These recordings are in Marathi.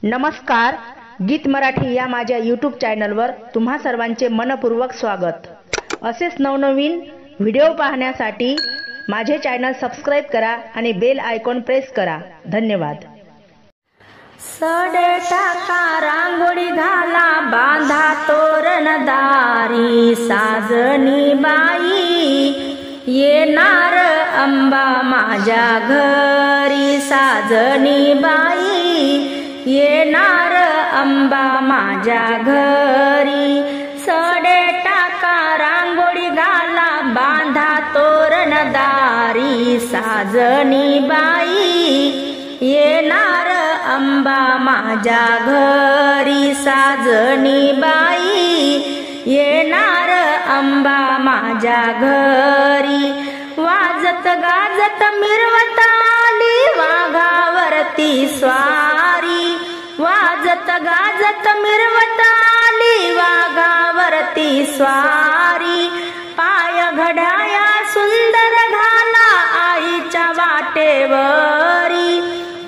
नमस्कार, गीत मराठी या माझ्या यूट्यूब चॅनलवर तुम्हा सर्वांचे मनपूर्वक स्वागत। असेच नवनवीन व्हिडिओ पाहण्यासाठी माझे चॅनल सबस्क्राइब करा आणि बेल आयकॉन प्रेस करा। धन्यवाद। सडे टाका रांगोळी घाला, बांधा तोरणदारी, साजणी बाई येणार अंबा माझ्या घरी, साजणी बाई येणार अंबा माझ्या घरी। सडे टाका रांगोळी घाला, बांधा तोरणदारी, साजणी बाई येणार अंबा माझ्या घरी, साजणी बाई येणार अंबा माझ्या घरी। वाजत गाजत मिरवत आली वाघावरती स्वारी, वाजत गाजत मिरवत आली वाघावरती स्वारी। पाय घड्याया सुंदर घाला आईच्या वाटेवरी,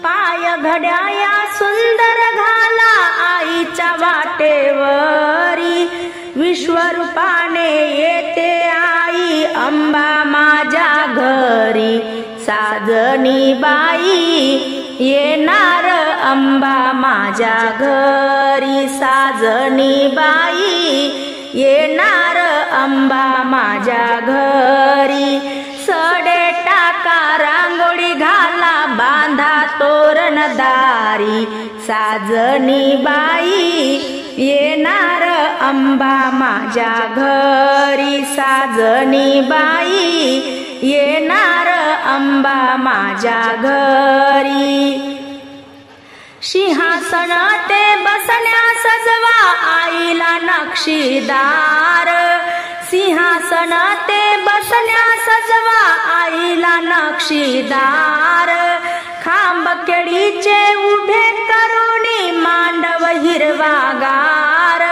पाय घड्याया सुंदर घाला आईच्या वाटेवरी। विश्वरूपाने येते आई अंबा माझ्या घरी, साजणी बाई येणार अंबा माझ्या घरी, साजणी बाई येणार अंबा माझ्या घरी। सडे टाका रांगोळी घाला, बांधा तोरणदारी, साजणी बाई येणार अंबा माझ्या घरी, साजणी बाई येणार अंबा माझ्या घरी। सिंहासन ते बसण्या सजवा आईला नक्षीदार, सिंहासन ते बसण्या सजवा आईला नक्षीदार। खांब केळीचे उभे करुणी मांडव हिरवागार,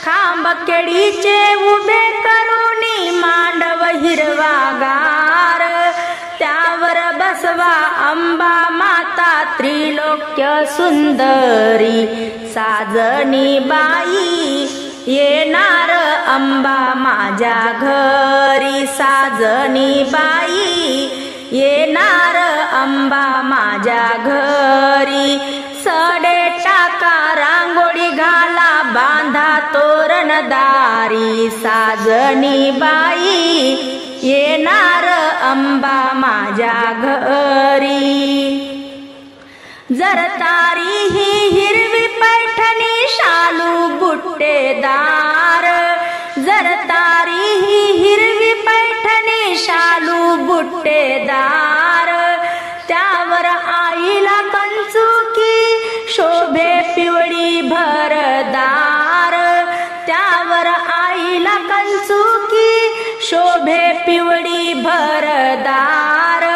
खांब केळीचे उभे करुणी मांडव हिरवागार। त्यावर बसवा अंबा माता त्रिलोक्य सुंदरी, साजणी बाई येणार अंबा माझ्या घरी, साजणी बाई येणार अंबा माझ्या घरी। सडे टाका रांगोळी घाला, बांधा तोरणदारी, साजणी बाई येणार अंबा माझ्या घरी। जरतारी ही हिरवी पैठणी शालू बुट्टेदार, जरतारी ही हिरवी पैठणी शालू बुट्टेदार। त्यावर आईला कंचुकी शोभे पिवळी भरदार, त्यावर आईला कंचुकी शोभे पिवळी भरदार।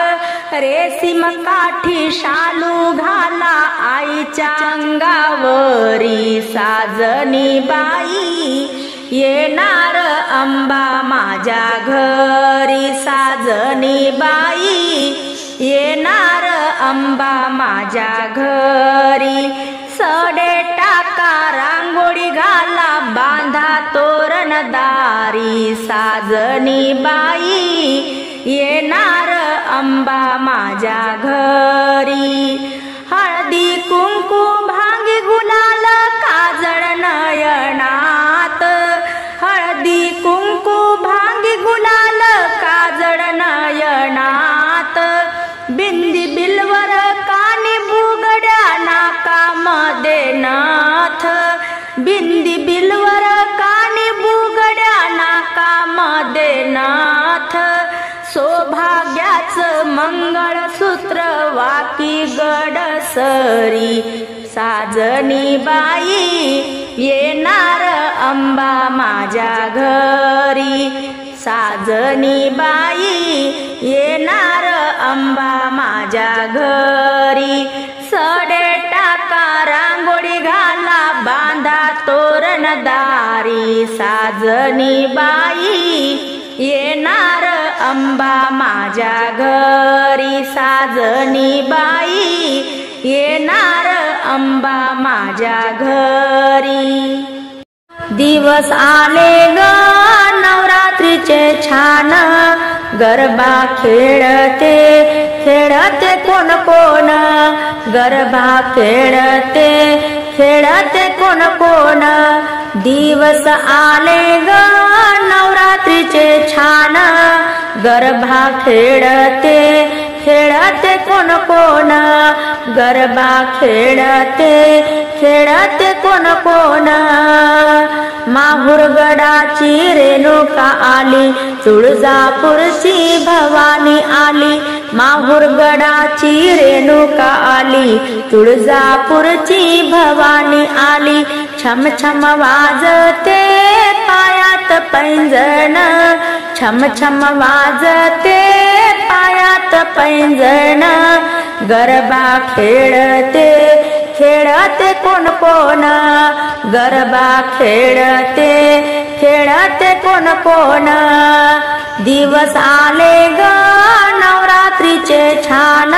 रेशीम काठी शालू घाला आईच्या अंगावरी, साजणी बाई येणार अंबा माझ्या घरी, साजणी बाई येणार अंबा माझ्या घरी। सडे टाका रांगोळी घाला, बांधा तोरणदारी, साजणी बाई येणार अंबा माझ्या घरी। हळदी कुंकू भांगी गुलाल काजळ नयनात, हळदी कुंकू भांगी गुलाल काजळ नयनात। बिंदी बिलवर कानी बुगड्या नाकामध्ये नाथ, बिंदी बिलवर कानी बुगड्या नाकामध्ये नाथ। सौभाग्याचं मंगळसूत्र वाकी गडसरी, साजणी बाई येणार अंबा माझ्या घरी, साजणी बाई येणार अंबा माझ्या घरी। सडे टाका रांगोळी घाला, बांधा तोरणदारी, साजणी बाई येणार अंबा माझ्या घरी, साजणी बाई येणार अंबा माझ्या घरी. दिवस आले ग नवरात्रीचे छान, गरबा खेळते खेळते कोण कोण, गरबा खेळते खेळते कोण कोण. दिवस आले ग नवरात्रीचे छान, गरबा खेळते खेळते कोण कोण, गरबा खेळते खेळते कोण कोण. माहुरगडाची रेणुका आली, तुळजापूरची भवानी आली. माहुरगडाची रेणुका आली, तुळजापूरची भवानी आली. छम छम वाजते पायात पैंजण, छम छम वाजते पायात पैंजण. गरबा खेळते खेळते कोण कोण, गरबा खेळते खेळते कोण कोण. दिवस आले ग नवरात्रीचे छान,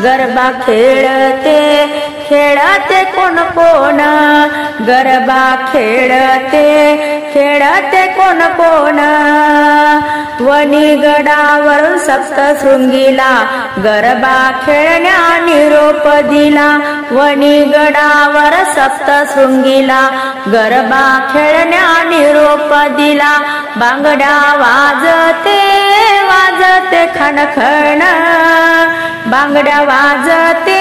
गरबा खेळते खेळते कोण कोण, गरबा खेळते खेळते कोण कोण. वणीगडावरून सप्तशृंगीला गरबा खेळण्या निरोप दिला. वणीगडावर सप्तशृंगीला गरबा खेळण्या निरोप दिला. बांगड्या वाजते वाजते खणखण, बांगड्या वाजते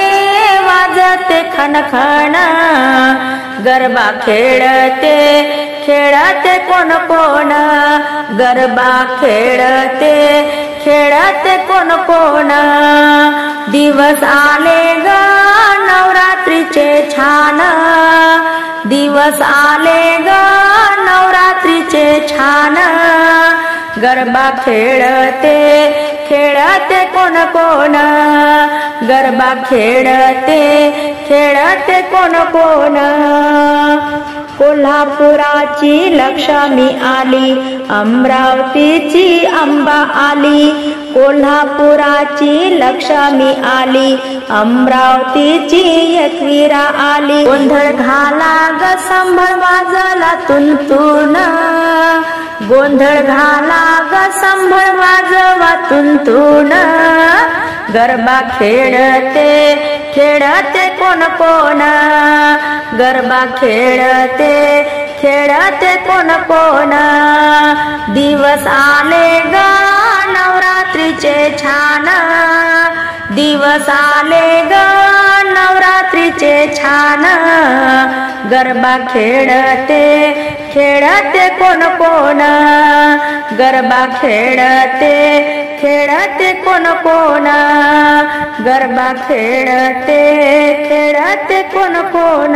वाजते खणखण. गरबा खेळते खेळते कोण कोण, गरबा खेळते खेळते कोण कोण. दिवस आले ग नवरात्रीचे छान, दिवस आले ग नवरात्रीचे छान. गरबा खेळते खेळते कोण कोण, गरबा खेळते खेळते कोण कोण. कोल्हापुराची लक्ष्मी आली, अमरावतीची अंबा आली. कोल्हापुराची लक्ष्मी आली, अमरावतीची एकविरा आली. गोंधळ घाला ग संभळ वाजला तुंतुन, गोंधळ घाला ग संभळ वाजवा तुंतुन. गरबा खेळते खेळते कोण कोण, गरबा खेळते खेळते कोण कोण. दिवस आले ग नवरात्रीचे छान, दिवस आले ग नवरात्रीचे छान. गरबा खेळते खेळते कोण कोण, गरबा खेळते खेळते कोण कोण, गरबा खेळते खेळते कोण कोण.